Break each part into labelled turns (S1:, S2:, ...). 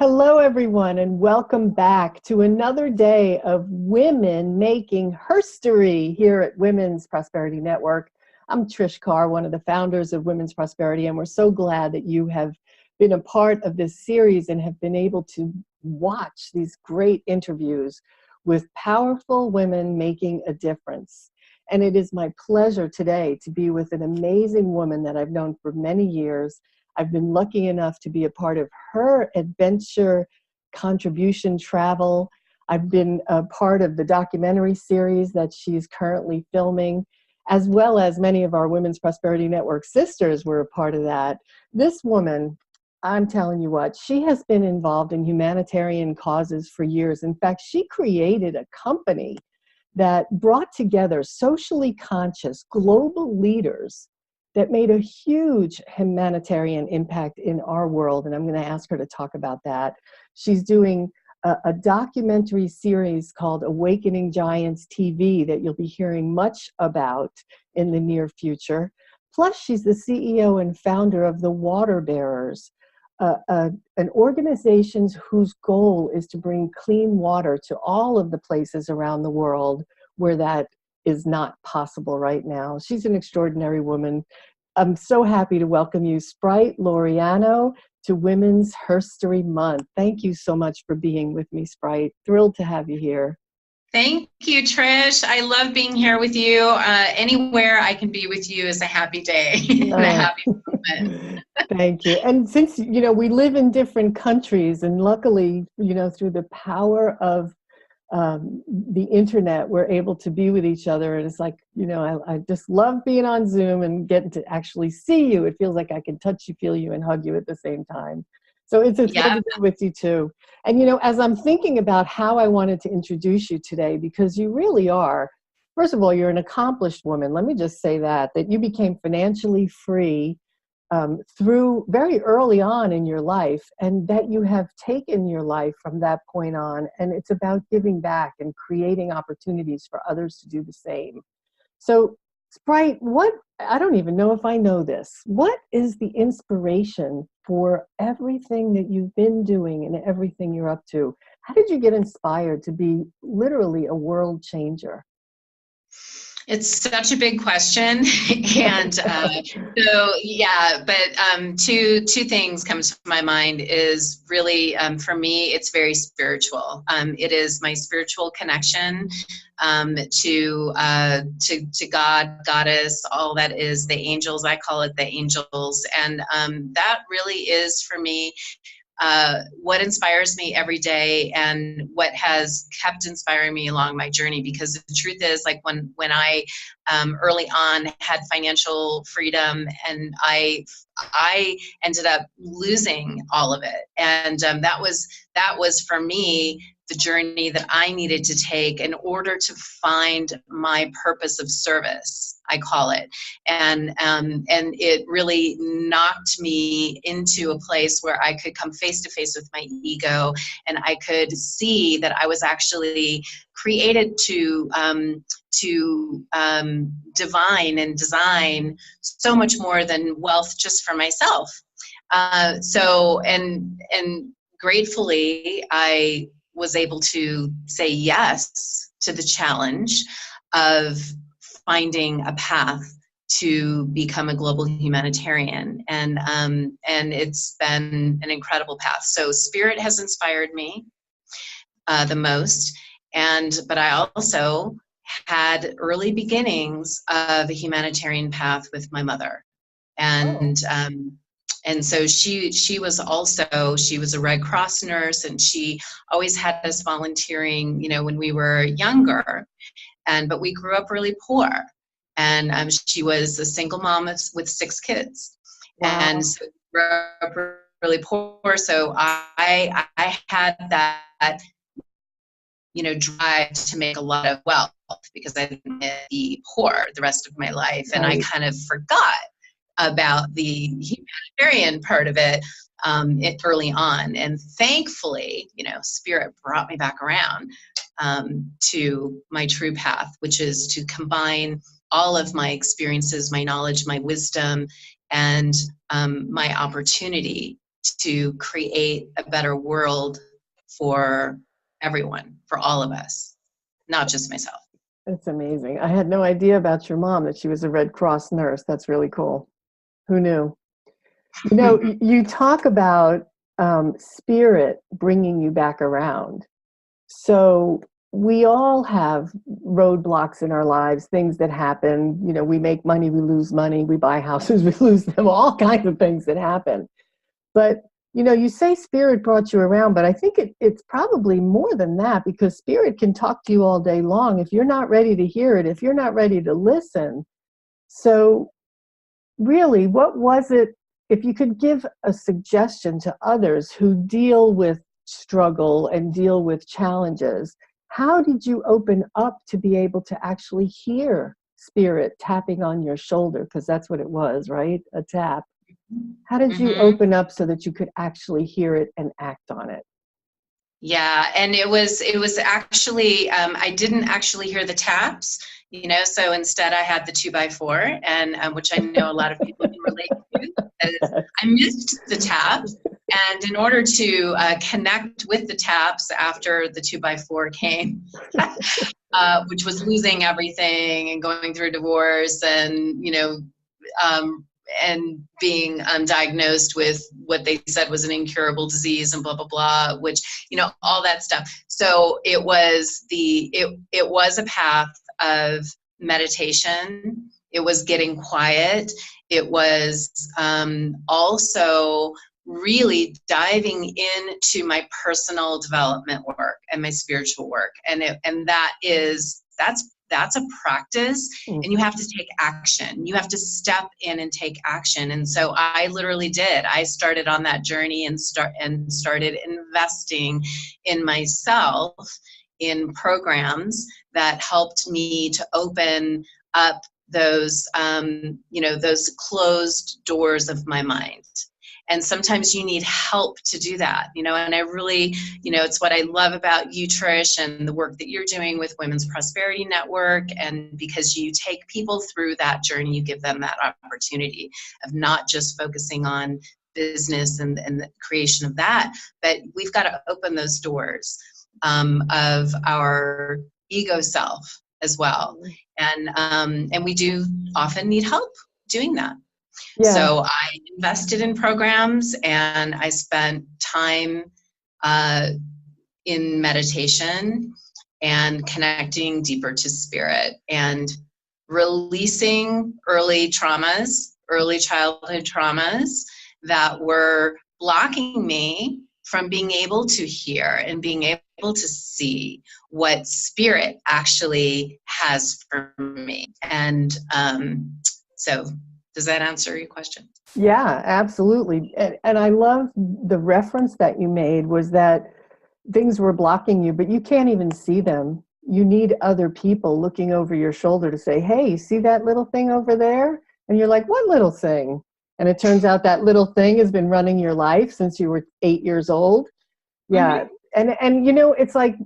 S1: Hello, everyone, and welcome back to another day of Women Making Herstory here at Women's Prosperity Network. I'm Trish Carr, one of the founders of Women's Prosperity, and we're so glad that you have been a part of this series and have been able to watch these great interviews with powerful women making a difference. And it is my pleasure today to be with an amazing woman that I've known for many years. I've been lucky enough to be a part of her adventure contribution travel. I've been a part of the documentary series that she's currently filming, as well as many of our Women's Prosperity Network sisters were a part of that. This woman, I'm telling you what, she has been involved in humanitarian causes for years. In fact, she created a company that brought together socially conscious global leaders that made a huge humanitarian impact in our world. And I'm going to ask her to talk about that. She's doing a documentary series called Awakening Giants TV that you'll be hearing much about in the near future. Plus, she's the CEO and founder of the Water Bearers, an organization whose goal is to bring clean water to all of the places around the world where that is not possible right now. She's an extraordinary woman. I'm so happy to welcome you, Spryte Loriano, to Women's Herstory Month. Thank you so much for being with me, Spryte. Thrilled to have you here.
S2: Thank you, Trish. I love being here with you. Anywhere I can be with you is a happy day and a happy moment.
S1: Thank you. And since, we live in different countries, and luckily, through the power of the internet, we're able to be with each other. And it's like, I just love being on Zoom and getting to actually see you. It feels like I can touch you, feel you, and hug you at the same time. So it's a thrill to be with you too. And, as I'm thinking about how I wanted to introduce you today, because you really are, first of all, you're an accomplished woman. Let me just say that you became financially free through very early on in your life, and that you have taken your life from that point on, and it's about giving back and creating opportunities for others to do the same. So, Spryte, I don't even know if I know this. What is the inspiration for everything that you've been doing and everything you're up to? How did you get inspired to be literally a world changer?
S2: It's such a big question. And two things come to my mind is really, for me, it's very spiritual. It is my spiritual connection to God, Goddess, all that is the angels. I call it the angels. And that really is for me what inspires me every day and what has kept inspiring me along my journey. Because the truth is, like when I early on had financial freedom, and I ended up losing all of it, and that was for me the journey that I needed to take in order to find my purpose of service, I call it. And it really knocked me into a place where I could come face to face with my ego, and I could see that I was actually created to divine and design so much more than wealth just for myself. And gratefully, I was able to say yes to the challenge of finding a path to become a global humanitarian. And it's been an incredible path. So Spirit has inspired me the most. But I also had early beginnings of a humanitarian path with my mother. And so she was a Red Cross nurse, and she always had us volunteering, when we were younger. But we grew up really poor. And she was a single mom with 6 kids. Wow. And so we grew up really poor. So I had that, drive to make a lot of wealth, because I didn't be poor the rest of my life. And I kind of forgot about the humanitarian part of it early on. And thankfully, Spirit brought me back around to my true path, which is to combine all of my experiences, my knowledge, my wisdom, and my opportunity to create a better world for everyone, for all of us, not just myself.
S1: That's amazing. I had no idea about your mom, that she was a Red Cross nurse. That's really cool. Who knew? You know, you talk about spirit bringing you back around. So we all have roadblocks in our lives, things that happen. You know, we make money, we lose money, we buy houses, we lose them, all kinds of things that happen. But, you know, you say spirit brought you around, but I think it's probably more than that, because spirit can talk to you all day long if you're not ready to hear it, if you're not ready to listen. So really, what was it, if you could give a suggestion to others who deal with struggle and deal with challenges, how did you open up to be able to actually hear spirit tapping on your shoulder? Because that's what it was, right? A tap. How did you open up so that you could actually hear it and act on it?
S2: Yeah, and it was actually, I didn't actually hear the taps, you know, so instead I had the 2x4, and which I know a lot of people can relate to. Is I missed the taps, and in order to connect with the taps after the 2x4 came, which was losing everything and going through a divorce, and you know, and being diagnosed with what they said was an incurable disease and blah blah blah, which, you know, all that stuff. So it was it was a path of meditation. It was getting quiet. It was also really diving into my personal development work and my spiritual work, and that's a practice, and you have to take action. You have to step in and take action. And so I literally did. I started on that journey and started investing in myself, in programs that helped me to open up those, you know, those closed doors of my mind. And sometimes you need help to do that, you know, and I really, you know, it's what I love about you, Trish, and the work that you're doing with Women's Prosperity Network. And because you take people through that journey, you give them that opportunity of not just focusing on business and the creation of that, but we've got to open those doors of our ego self as well. And we do often need help doing that.
S1: Yeah.
S2: So I invested in programs, and I spent time in meditation and connecting deeper to spirit and releasing early traumas, early childhood traumas that were blocking me from being able to hear and being able to see what spirit actually has for me. And so does that answer your question?
S1: Yeah, absolutely. And I love the reference that you made, was that things were blocking you, but you can't even see them. You need other people looking over your shoulder to say, hey, see that little thing over there? And you're like, what little thing? And it turns out that little thing has been running your life since you were 8 years old. Yeah. And you know, it's like,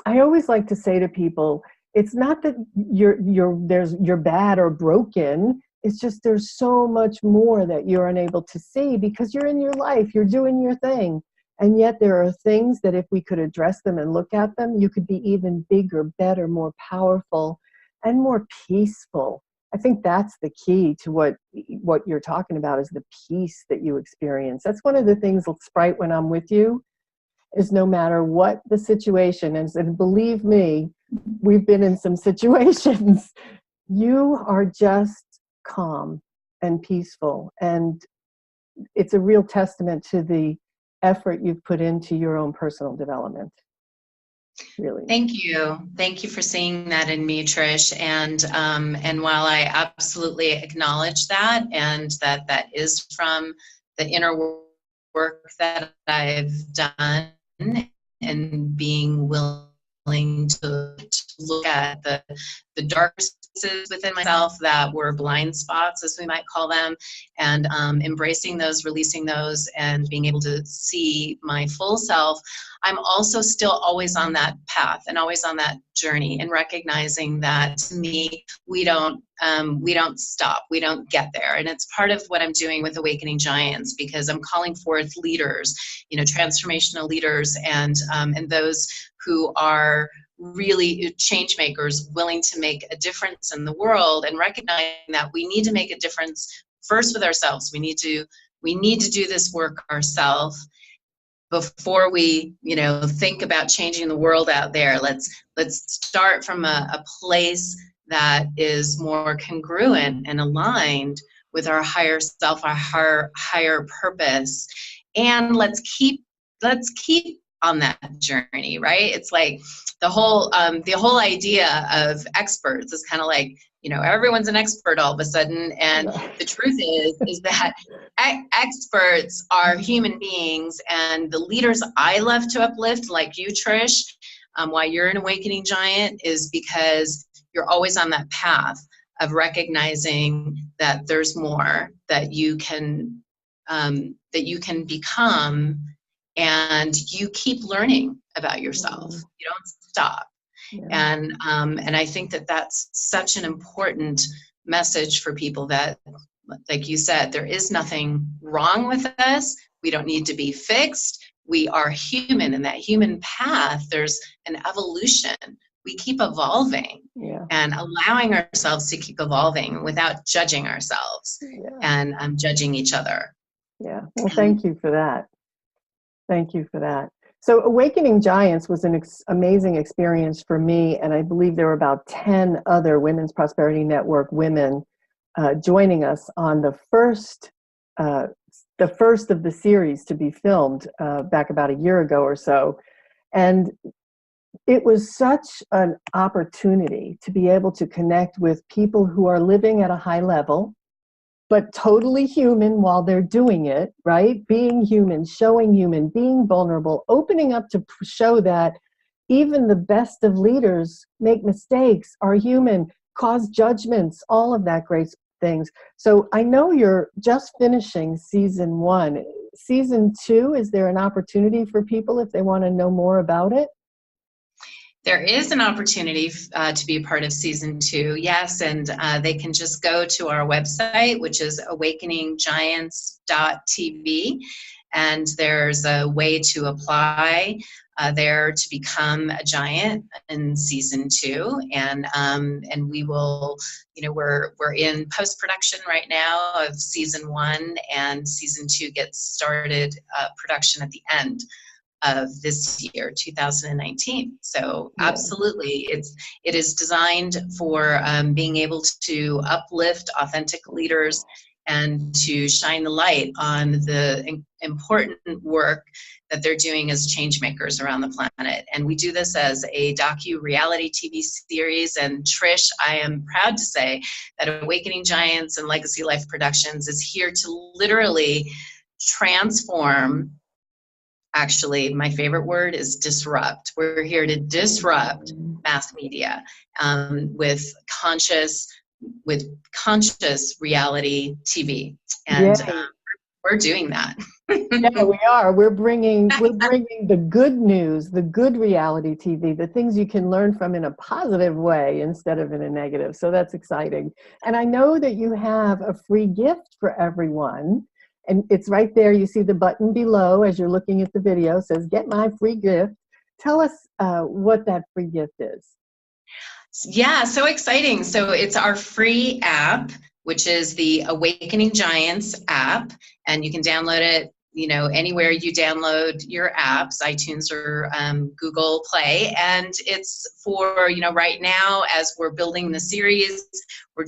S1: I always like to say to people, it's not that you're bad or broken. It's just there's so much more that you're unable to see because you're in your life, you're doing your thing. And yet there are things that if we could address them and look at them, you could be even bigger, better, more powerful, and more peaceful. I think that's the key to what you're talking about, is the peace that you experience. That's one of the things, Spryte, when I'm with you, is no matter what the situation is, and believe me, we've been in some situations, you are just calm and peaceful. And it's a real testament to the effort you've put into your own personal development. Really.
S2: Thank you. Thank you for seeing that in me, Trish. And while I absolutely acknowledge that, and that is from the inner work that I've done, and being willing to look at the darker within myself that were blind spots, as we might call them, and embracing those, releasing those, and being able to see my full self. I'm also still always on that path and always on that journey, and recognizing that, to me, we don't stop, we don't get there. And it's part of what I'm doing with Awakening Giants, because I'm calling forth leaders, transformational leaders, and those who are really change makers, willing to make a difference in the world, and recognizing that we need to make a difference first with ourselves. We need to do this work ourselves before we think about changing the world out there. Let's start from a place that is more congruent and aligned with our higher self, our higher purpose, and let's keep on that journey, right? It's like the whole idea of experts is kind of like, everyone's an expert all of a sudden, and the truth is that experts are human beings, and the leaders I love to uplift, like you, Trish, why you're an Awakening Giant, is because you're always on that path of recognizing that there's more that you can become, and you keep learning about yourself. You don't stop. Yeah. And I think that that's such an important message for people, that, like you said, there is nothing wrong with us. We don't need to be fixed. We are human. In that human path, there's an evolution. We keep evolving, and allowing ourselves to keep evolving without judging ourselves and judging each other.
S1: Yeah. Well, thank you for that. Thank you for that. So Awakening Giants was an amazing experience for me, and I believe there were about 10 other Women's Prosperity Network women joining us on the first of the series to be filmed back about a year ago or so. And it was such an opportunity to be able to connect with people who are living at a high level, but totally human while they're doing it, right? Being human, showing human, being vulnerable, opening up to show that even the best of leaders make mistakes, are human, cause judgments, all of that great things. So I know you're just finishing season 1. Season 2, is there an opportunity for people if they want to know more about it?
S2: There is an opportunity to be a part of season 2, yes, and they can just go to our website, which is awakeninggiants.tv, and there's a way to apply there to become a giant in season 2, and we will, we're in post-production right now of season 1, and season 2 gets started production at the end of this year, 2019. So absolutely, it is designed for being able to uplift authentic leaders and to shine the light on the important work that they're doing as change makers around the planet. And we do this as a docu-reality TV series. And Trish, I am proud to say that Awakening Giants and Legacy Life Productions is here to literally transform. Actually, my favorite word is disrupt. We're here to disrupt mass media with conscious reality TV, and we're doing that.
S1: Yeah, we are. We're bringing the good news, the good reality TV, the things you can learn from in a positive way instead of in a negative. So that's exciting. And I know that you have a free gift for everyone. And it's right there. You see the button below as you're looking at the video. It says, get my free gift. Tell us what that free gift is.
S2: Yeah, so exciting. So it's our free app, which is the Awakening Giants app. And you can download it, anywhere you download your apps, iTunes or Google Play. And it's for, right now, as we're building the series, we're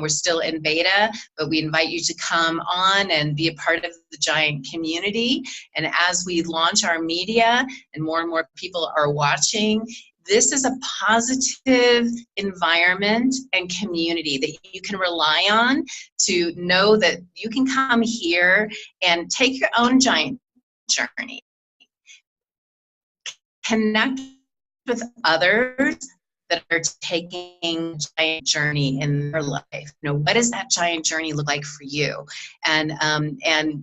S2: still in beta, but we invite you to come on and be a part of the Giant community. And as we launch our media and more people are watching, this is a positive environment and community that you can rely on to know that you can come here and take your own giant journey, connect with others that are taking a giant journey in their life. You know, what does that giant journey look like for you? And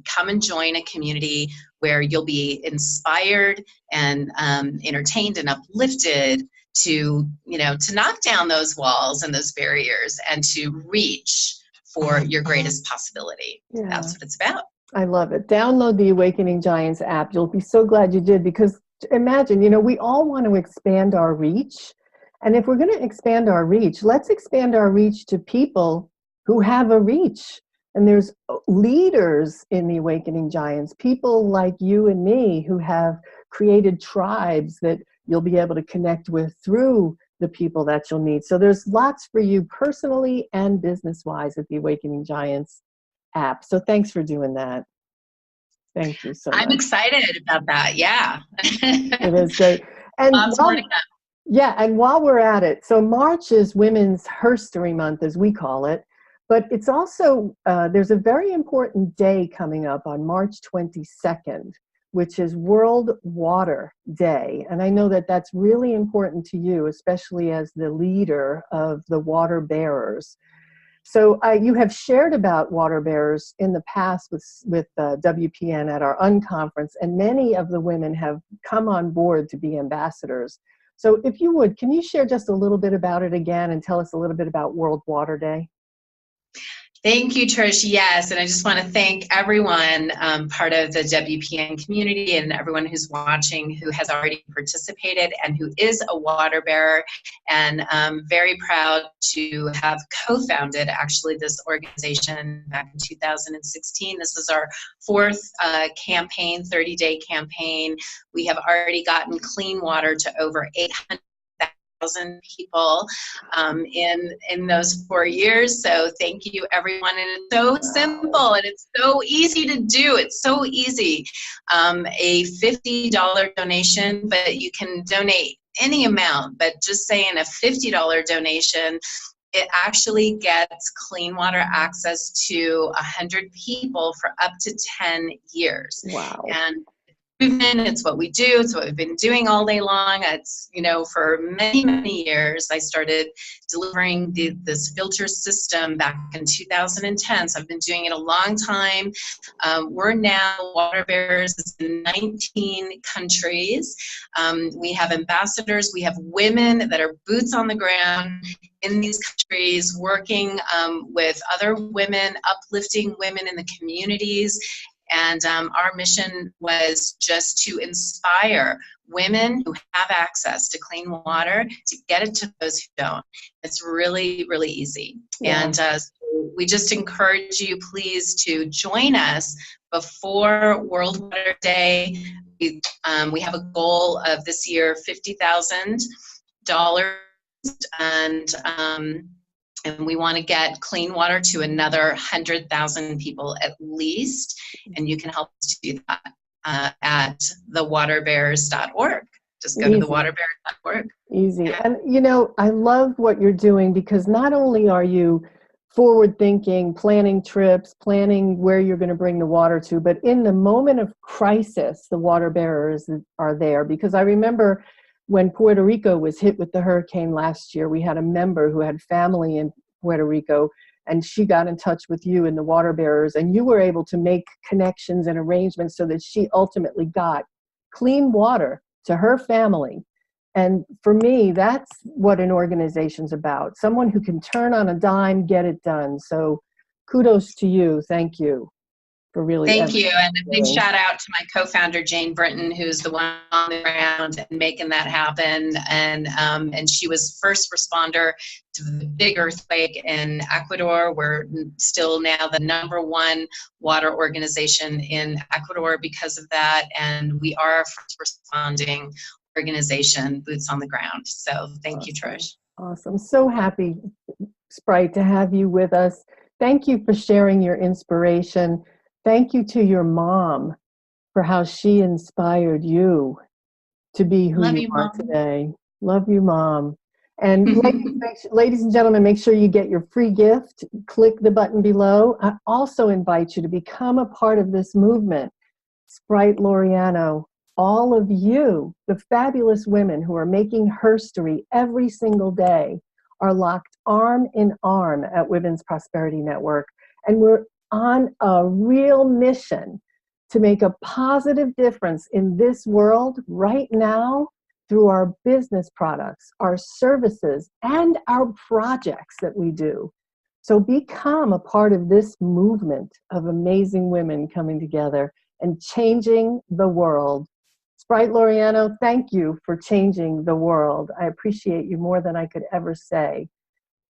S2: come and join a community where you'll be inspired and entertained and uplifted to, you know, to knock down those walls and those barriers and to reach for your greatest possibility.
S1: Yeah.
S2: That's what it's about.
S1: I love it. Download the Awakening Giants app. You'll be so glad you did, because imagine, you know, we all want to expand our reach. And if we're going to expand our reach, let's expand our reach to people who have a reach. And there's leaders in the Awakening Giants, people like you and me who have created tribes that you'll be able to connect with through the people that you'll meet. So there's lots for you personally and business-wise at the Awakening Giants app. So thanks for doing that. Thank you so much.
S2: I'm excited about that. Yeah.
S1: It is great. And while we're at it, so March is Women's Herstory Month, as we call it, but it's also, there's a very important day coming up on March 22nd, which is World Water Day. And I know that that's really important to you, especially as the leader of the water bearers. So you have shared about water bearers in the past with WPN at our unconference, and many of the women have come on board to be ambassadors. So if you would, can you share just a little bit about it again and tell us a little bit about World Water Day?
S2: Thank you, Trish. Yes, and I just want to thank everyone part of the WPN community and everyone who's watching who has already participated and who is a water bearer. And I'm very proud to have co-founded actually this organization back in 2016. This is our fourth campaign, 30-day campaign. We have already gotten clean water to over 800,000 people in those 4 years. So thank you, everyone. And it's so simple and it's so easy to do. It's so easy. A $50 donation, but you can donate any amount, but just saying a $50 donation, it actually gets clean water access to 100 people for up to 10 years.
S1: Wow.
S2: And it's what we do. It's what we've been doing all day long. It's, you know, for many, many years. I started delivering this filter system back in 2010. So I've been doing it a long time. We're now water bearers in 19 countries. We have ambassadors. We have women that are boots on the ground in these countries, working with other women, uplifting women in the communities. And our mission was just to inspire women who have access to clean water to get it to those who don't. It's really, really easy. Yeah. And so we just encourage you, please, to join us before World Water Day. We have a goal of this year $50,000, and we want to get clean water to another 100,000 people at least. And you can help us do that at thewaterbearers.org. Just go to thewaterbearers.org.
S1: Easy. And, you know, I love what you're doing, because not only are you forward thinking, planning trips, planning where you're going to bring the water to, but in the moment of crisis, the water bearers are there. Because I remember when Puerto Rico was hit with the hurricane last year, we had a member who had family in Puerto Rico, and she got in touch with you and the water bearers, and you were able to make connections and arrangements so that she ultimately got clean water to her family. And for me, that's what an organization's about. Someone who can turn on a dime, get it done. So kudos to you. Thank you. Really.
S2: Thank you, and a big shout out to my co-founder Jane Britton, who's the one on the ground and making that happen. And she was first responder to the big earthquake in Ecuador. We're still now the #1 water organization in Ecuador because of that, and we are a first responding organization, boots on the ground. So thank you, Trish.
S1: Awesome. So happy, Spryte, to have you with us. Thank you for sharing your inspiration. Thank you to your mom for how she inspired you to be who you are today. Love you, Mom. And ladies and gentlemen, make sure you get your free gift. Click the button below. I also invite you to become a part of this movement. Spryte Loriano, all of you, the fabulous women who are making herstory every single day, are locked arm in arm at Women's Prosperity Network. And we're on a real mission to make a positive difference in this world right now through our business products, our services, and our projects that we do. So become a part of this movement of amazing women coming together and changing the world. Spryte Loriano, thank you for changing the world. I appreciate you more than I could ever say.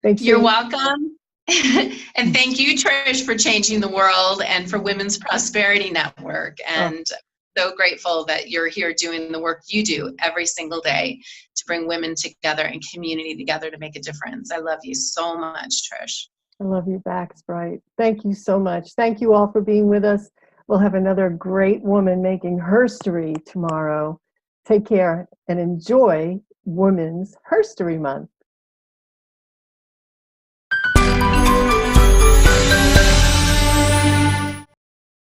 S2: You're welcome. And thank you, Trish, for changing the world and for Women's Prosperity Network. And so grateful that you're here doing the work you do every single day to bring women together and community together to make a difference. I love you so much, Trish.
S1: I love you back, Spryte. Thank you so much. Thank you all for being with us. We'll have another great woman making herstory tomorrow. Take care and enjoy Women's Herstory Month.